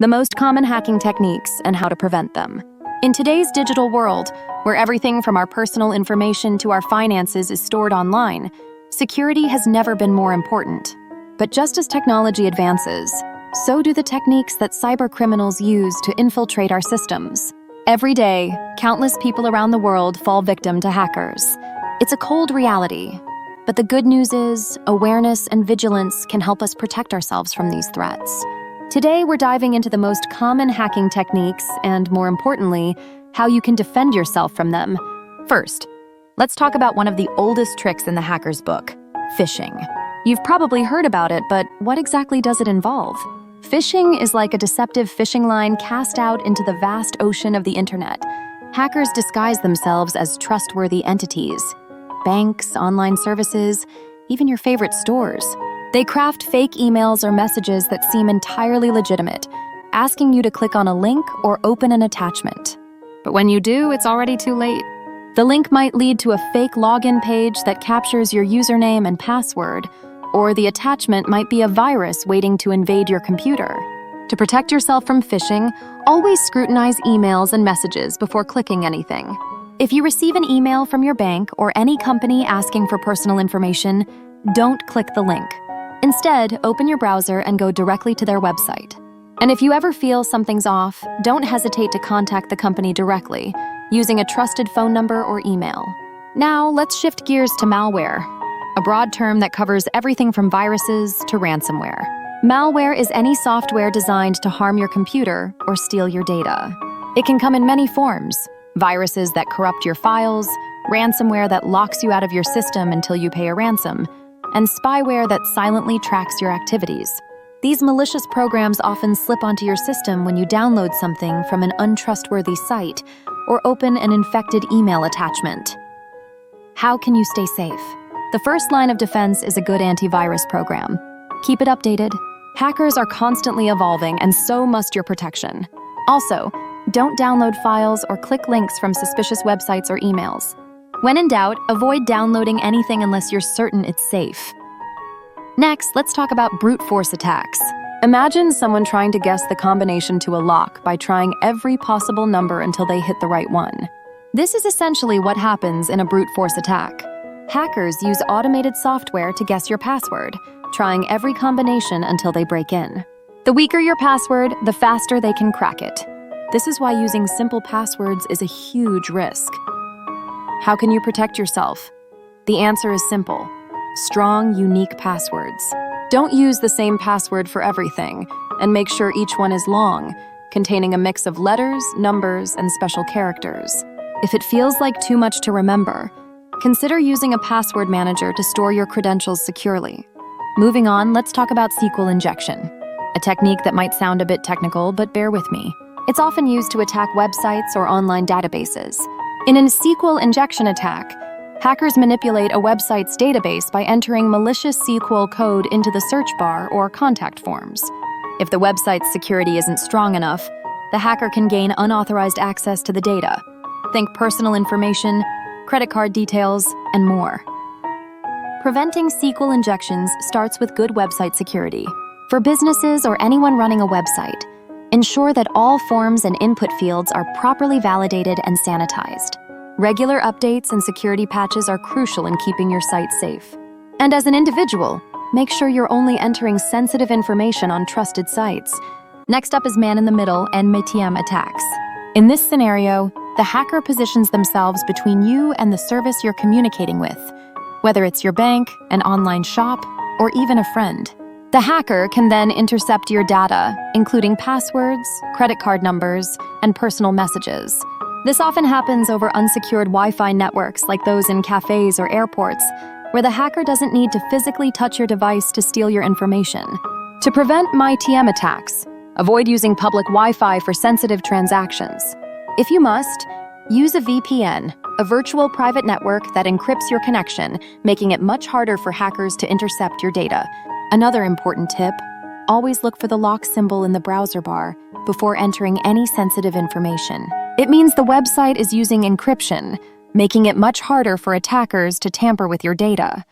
the most common hacking techniques and how to prevent them. In today's digital world, where everything from our personal information to our finances is stored online, security has never been more important. But just as technology advances, so do the techniques that cybercriminals use to infiltrate our systems. Every day, countless people around the world fall victim to hackers. It's a cold reality, but the good news is awareness and vigilance can help us protect ourselves from these threats. Today, we're diving into the most common hacking techniques and, more importantly, how you can defend yourself from them. First, let's talk about one of the oldest tricks in the hacker's book, phishing. You've probably heard about it, but what exactly does it involve? Phishing is like a deceptive fishing line cast out into the vast ocean of the internet. Hackers disguise themselves as trustworthy entities, banks, online services, even your favorite stores. They craft fake emails or messages that seem entirely legitimate, asking you to click on a link or open an attachment. But when you do, it's already too late. The link might lead to a fake login page that captures your username and password, or the attachment might be a virus waiting to invade your computer. To protect yourself from phishing, always scrutinize emails and messages before clicking anything. If you receive an email from your bank or any company asking for personal information, don't click the link. Instead, open your browser and go directly to their website. And if you ever feel something's off, don't hesitate to contact the company directly, using a trusted phone number or email. Now, let's shift gears to malware, a broad term that covers everything from viruses to ransomware. Malware is any software designed to harm your computer or steal your data. It can come in many forms: viruses that corrupt your files, ransomware that locks you out of your system until you pay a ransom, and spyware that silently tracks your activities. These malicious programs often slip onto your system when you download something from an untrustworthy site or open an infected email attachment. How can you stay safe? The first line of defense is a good antivirus program. Keep it updated. Hackers are constantly evolving, and so must your protection. Also, don't download files or click links from suspicious websites or emails. When in doubt, avoid downloading anything unless you're certain it's safe. Next, let's talk about brute force attacks. Imagine someone trying to guess the combination to a lock by trying every possible number until they hit the right one. This is essentially what happens in a brute force attack. Hackers use automated software to guess your password, trying every combination until they break in. The weaker your password, the faster they can crack it. This is why using simple passwords is a huge risk. How can you protect yourself? The answer is simple: strong, unique passwords. Don't use the same password for everything, and make sure each one is long, containing a mix of letters, numbers, and special characters. If it feels like too much to remember, consider using a password manager to store your credentials securely. Moving on, let's talk about SQL injection, a technique that might sound a bit technical, but bear with me. It's often used to attack websites or online databases. In a SQL injection attack, hackers manipulate a website's database by entering malicious SQL code into the search bar or contact forms. If the website's security isn't strong enough, the hacker can gain unauthorized access to the data. Think personal information, credit card details, and more. Preventing SQL injections starts with good website security. For businesses or anyone running a website, ensure that all forms and input fields are properly validated and sanitized. Regular updates and security patches are crucial in keeping your site safe. And as an individual, make sure you're only entering sensitive information on trusted sites. Next up is man-in-the-middle and MTM attacks. In this scenario, the hacker positions themselves between you and the service you're communicating with, whether it's your bank, an online shop, or even a friend. The hacker can then intercept your data, including passwords, credit card numbers, and personal messages. This often happens over unsecured Wi-Fi networks like those in cafes or airports, where the hacker doesn't need to physically touch your device to steal your information. To prevent MTM attacks, avoid using public Wi-Fi for sensitive transactions. If you must, use a VPN, a virtual private network that encrypts your connection, making it much harder for hackers to intercept your data. Another important tip: always look for the lock symbol in the browser bar before entering any sensitive information. It means the website is using encryption, making it much harder for attackers to tamper with your data.